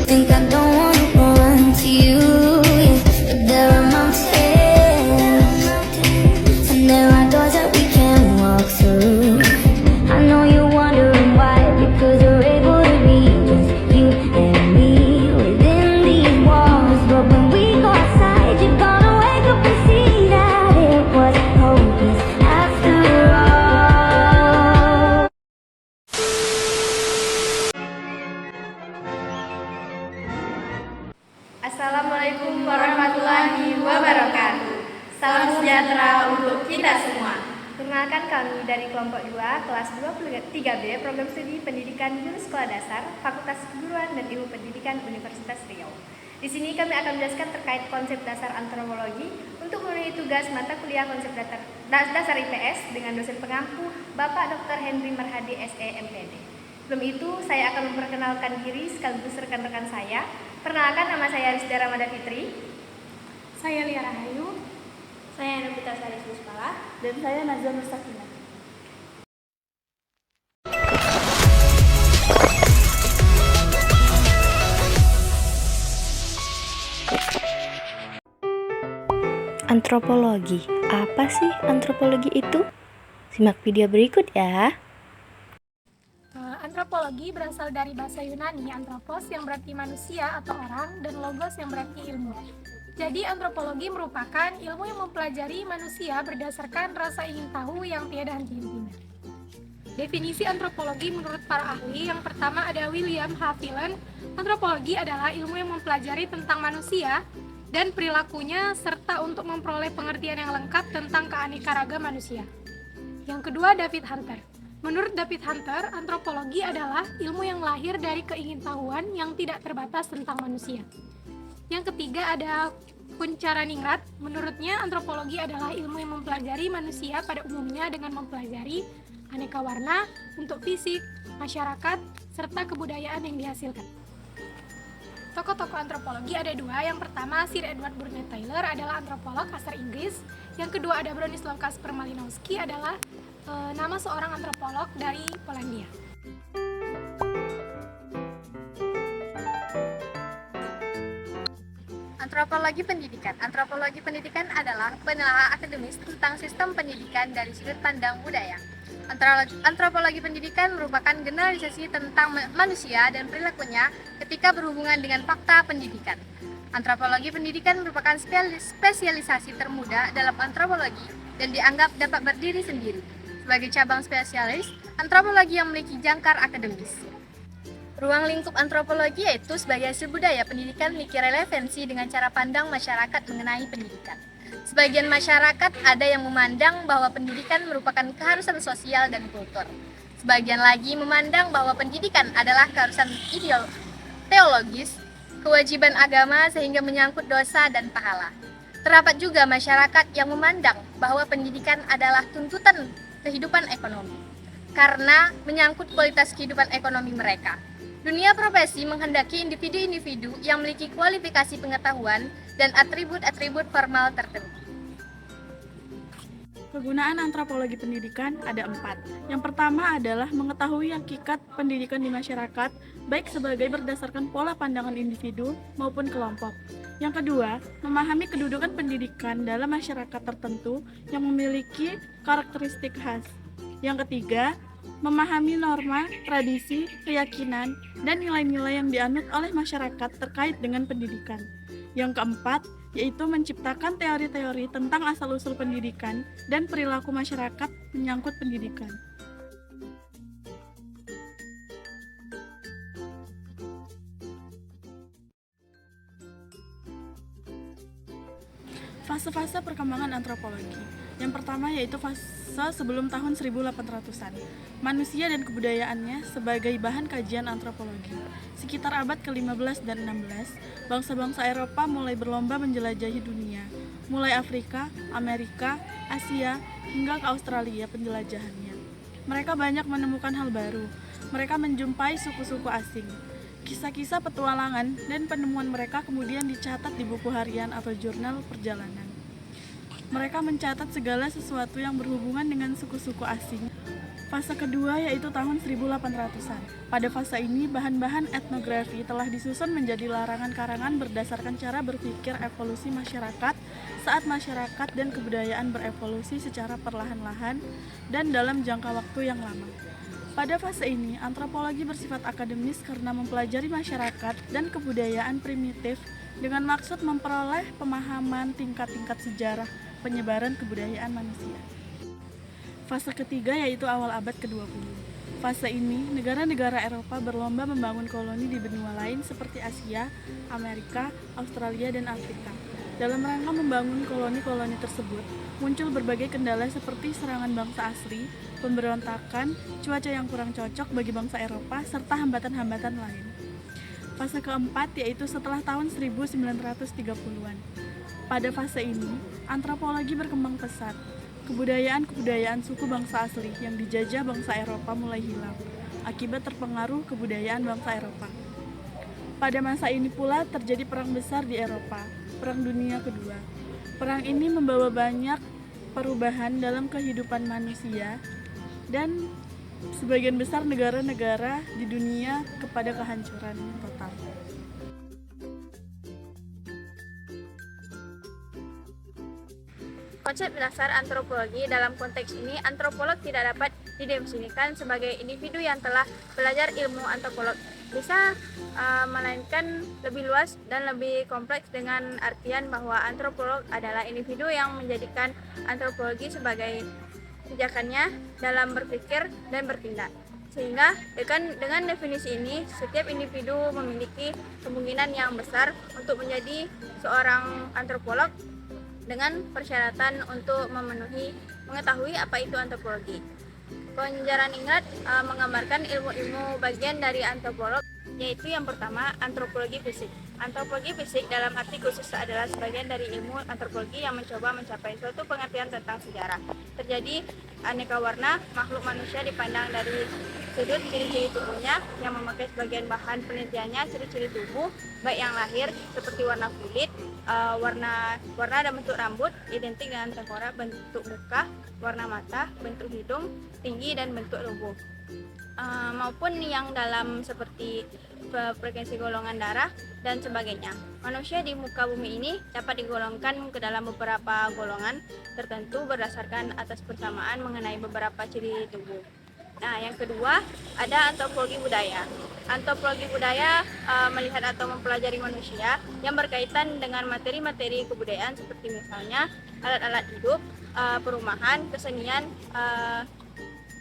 think I don't wanna run to you, yeah. But there are mountains, and there are doors that we can walk through. I know you're wondering why, because we're able to be just you and me within these walls. But when we go outside, you're gonna wake up and see that it was hopeless after all. Assalamualaikum warahmatullahi wabarakatuh. Salam sejahtera untuk kita semua. Perkenalkan kami dari kelompok 2 kelas 23B Program Studi Pendidikan Guru Sekolah Dasar Fakultas Keguruan dan Ilmu Pendidikan Universitas Riau. Di sini kami akan menjelaskan terkait konsep dasar antropologi untuk memenuhi tugas mata kuliah konsep dasar IPS dengan dosen pengampu Bapak Dr. Henry Marhadi SE MPD. Sebelum itu, saya akan memperkenalkan diri sekaligus rekan-rekan saya. Perkenalkan, nama saya Rizda Ramada Fitri. Saya Lia Rahayu. Saya Nubita Sari Suspala. Dan saya Nazwa Nursakinah. Antropologi. Apa sih antropologi itu? Simak video berikut ya. Antropologi berasal dari bahasa Yunani anthropos yang berarti manusia atau orang dan logos yang berarti ilmu. Jadi antropologi merupakan ilmu yang mempelajari manusia berdasarkan rasa ingin tahu yang tiada henti-hentinya. Definisi antropologi menurut para ahli, yang pertama ada William H. Phelan. Antropologi adalah ilmu yang mempelajari tentang manusia dan perilakunya serta untuk memperoleh pengertian yang lengkap tentang keanekaragaman manusia. Yang kedua, David Hunter. Menurut David Hunter, antropologi adalah ilmu yang lahir dari keingintahuan yang tidak terbatas tentang manusia. Yang ketiga ada Kuncharaningrat. Menurutnya, antropologi adalah ilmu yang mempelajari manusia pada umumnya dengan mempelajari aneka warna, bentuk fisik, masyarakat, serta kebudayaan yang dihasilkan. Tokoh-tokoh antropologi ada dua. Yang pertama, Sir Edward Burnett Taylor adalah antropolog asal Inggris. Yang kedua ada Bronislaw Kasper Malinowski adalah nama seorang antropolog dari Polandia. Antropologi pendidikan. Antropologi pendidikan adalah penelaahan akademis tentang sistem pendidikan dari sudut pandang budaya. Antropologi pendidikan merupakan generalisasi tentang manusia dan perilakunya ketika berhubungan dengan fakta pendidikan. Antropologi pendidikan merupakan spesialisasi termuda dalam antropologi dan dianggap dapat berdiri sendiri sebagai cabang spesialis antropologi yang memiliki jangkar akademis. Ruang lingkup antropologi yaitu sebagai hasil budaya pendidikan memiliki relevansi dengan cara pandang masyarakat mengenai pendidikan. Sebagian masyarakat ada yang memandang bahwa pendidikan merupakan keharusan sosial dan kultur. Sebagian lagi memandang bahwa pendidikan adalah keharusan teologis, kewajiban agama sehingga menyangkut dosa dan pahala. Terdapat juga masyarakat yang memandang bahwa pendidikan adalah tuntutan kehidupan ekonomi, karena menyangkut kualitas kehidupan ekonomi mereka. Dunia profesi menghendaki individu-individu yang memiliki kualifikasi pengetahuan dan atribut-atribut formal tertentu. Kegunaan antropologi pendidikan ada 4. Yang pertama adalah mengetahui hakikat pendidikan di masyarakat, baik sebagai berdasarkan pola pandangan individu maupun kelompok. Yang kedua, memahami kedudukan pendidikan dalam masyarakat tertentu yang memiliki karakteristik khas. Yang ketiga, memahami norma, tradisi, keyakinan, dan nilai-nilai yang dianut oleh masyarakat terkait dengan pendidikan. Yang keempat, yaitu menciptakan teori-teori tentang asal-usul pendidikan dan perilaku masyarakat menyangkut pendidikan. Fase-fase perkembangan antropologi. Yang pertama yaitu fase sebelum tahun 1800-an. Manusia dan kebudayaannya sebagai bahan kajian antropologi. Sekitar abad ke-15 dan 16, bangsa-bangsa Eropa mulai berlomba menjelajahi dunia. Mulai Afrika, Amerika, Asia, hingga ke Australia penjelajahannya. Mereka banyak menemukan hal baru. Mereka menjumpai suku-suku asing. Kisah-kisah petualangan dan penemuan mereka kemudian dicatat di buku harian atau jurnal perjalanan. Mereka mencatat segala sesuatu yang berhubungan dengan suku-suku asing. Fase kedua yaitu tahun 1800-an. Pada fase ini, bahan-bahan etnografi telah disusun menjadi larangan karangan berdasarkan cara berpikir evolusi masyarakat saat masyarakat dan kebudayaan berevolusi secara perlahan-lahan dan dalam jangka waktu yang lama. Pada fase ini, antropologi bersifat akademis karena mempelajari masyarakat dan kebudayaan primitif dengan maksud memperoleh pemahaman tingkat-tingkat sejarah penyebaran kebudayaan manusia. Fase ketiga yaitu awal abad ke-20. Fase ini, negara-negara Eropa berlomba membangun koloni di benua lain seperti Asia, Amerika, Australia, dan Afrika. Dalam rangka membangun koloni-koloni tersebut, muncul berbagai kendala seperti serangan bangsa asli, pemberontakan, cuaca yang kurang cocok bagi bangsa Eropa, serta hambatan-hambatan lain. Fase keempat yaitu setelah tahun 1930-an. Pada fase ini, antropologi berkembang pesat. Kebudayaan-kebudayaan suku bangsa asli yang dijajah bangsa Eropa mulai hilang akibat terpengaruh kebudayaan bangsa Eropa. Pada masa ini pula terjadi perang besar di Eropa, Perang Dunia Kedua. Perang ini membawa banyak perubahan dalam kehidupan manusia dan sebagian besar negara-negara di dunia kepada kehancuran total. Konsep dasar antropologi dalam konteks ini, antropolog tidak dapat didefinisikan sebagai individu yang telah belajar ilmu antropolog. Bisa melainkan lebih luas dan lebih kompleks dengan artian bahwa antropolog adalah individu yang menjadikan antropologi sebagai pijakannya dalam berpikir dan bertindak. Sehingga dengan definisi ini, setiap individu memiliki kemungkinan yang besar untuk menjadi seorang antropolog dengan persyaratan untuk mengetahui apa itu antropologi. Konjaran Ingrat menggambarkan ilmu-ilmu bagian dari antropolog, yaitu yang pertama, antropologi fisik. Antropologi fisik dalam arti khusus adalah sebagian dari ilmu antropologi yang mencoba mencapai suatu pengertian tentang sejarah. Terjadi aneka warna, makhluk manusia dipandang dari sudut ciri-ciri tubuhnya yang memakai sebagian bahan penelitiannya ciri-ciri tubuh, baik yang lahir seperti warna kulit, warna dan bentuk rambut, identik dengan tengkorak, bentuk muka, warna mata, bentuk hidung, tinggi dan bentuk tubuh, maupun yang dalam seperti frekuensi golongan darah dan sebagainya. Manusia di muka bumi ini dapat digolongkan ke dalam beberapa golongan tertentu berdasarkan atas persamaan mengenai beberapa ciri tubuh. Nah, yang kedua ada antropologi budaya. Antropologi budaya melihat atau mempelajari manusia yang berkaitan dengan materi-materi kebudayaan seperti misalnya alat-alat hidup, perumahan, kesenian,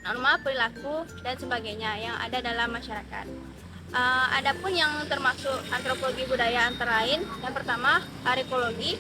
norma perilaku dan sebagainya yang ada dalam masyarakat. Adapun yang termasuk antropologi budaya antara lain, yang pertama arkeologi,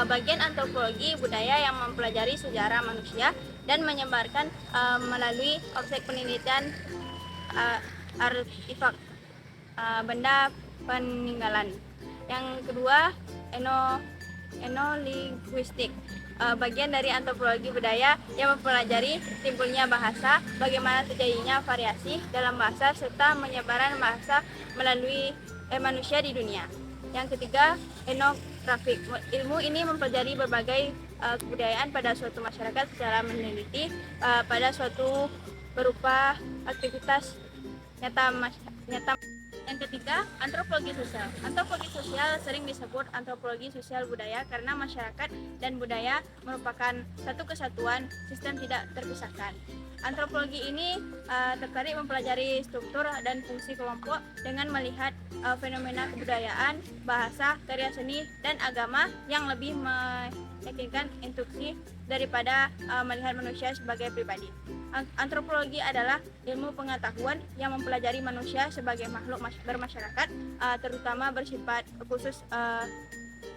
bagian antropologi budaya yang mempelajari sejarah manusia dan menyebarkan melalui objek penelitian artefak benda peninggalan. Yang kedua enolinguistik, bagian dari antropologi budaya yang mempelajari timbulnya bahasa, bagaimana terjadinya variasi dalam bahasa serta penyebaran bahasa melalui manusia di dunia. Yang ketiga, etnografik. Ilmu ini mempelajari berbagai kebudayaan pada suatu masyarakat secara meneliti pada suatu berupa aktivitas nyata. Yang ketiga, antropologi sosial. Antropologi sosial sering disebut antropologi sosial budaya karena masyarakat dan budaya merupakan satu kesatuan, sistem tidak terpisahkan. Antropologi ini tertarik mempelajari struktur dan fungsi kelompok dengan melihat fenomena kebudayaan, bahasa, karya seni, dan agama yang lebih meyakinkan instruksi daripada melihat manusia sebagai pribadi. Antropologi adalah ilmu pengetahuan yang mempelajari manusia sebagai makhluk bermasyarakat, terutama bersifat khusus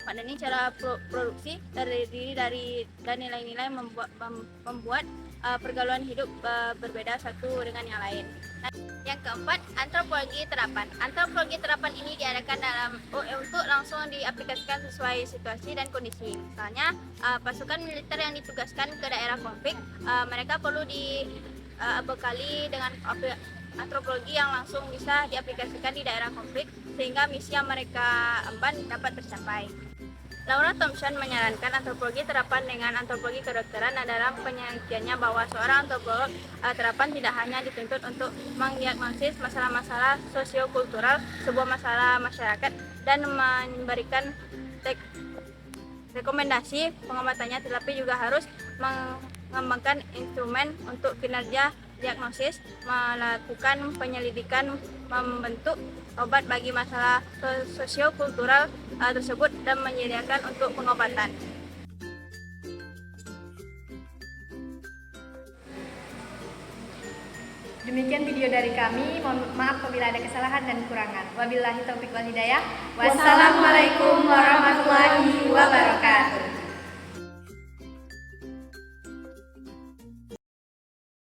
pada ini cara produksi terdiri dari dan nilai-nilai membuat pergaulan hidup berbeda satu dengan yang lain. Yang keempat, antropologi terapan. Antropologi terapan ini diadakan untuk langsung diaplikasikan sesuai situasi dan kondisi. Misalnya, pasukan militer yang ditugaskan ke daerah konflik, mereka perlu dibekali dengan antropologi yang langsung bisa diaplikasikan di daerah konflik sehingga misi yang mereka emban dapat tercapai. Laura Thompson menyarankan antropologi terapan dengan antropologi kedokteran adalah penelitiannya bahwa seorang antropolog terapan tidak hanya dituntut untuk mendiagnosis masalah-masalah sosiokultural sebuah masalah masyarakat dan memberikan rekomendasi pengobatannya, tetapi juga harus mengembangkan instrumen untuk kinerja diagnosis, melakukan penyelidikan, membentuk obat bagi masalah sosiokultural tersebut dan menyediakan untuk pengobatan. Demikian video dari kami. Mohon maaf apabila ada kesalahan dan kekurangan. Wabillahi taufiq wal hidayah. Wassalamualaikum warahmatullahi wabarakatuh.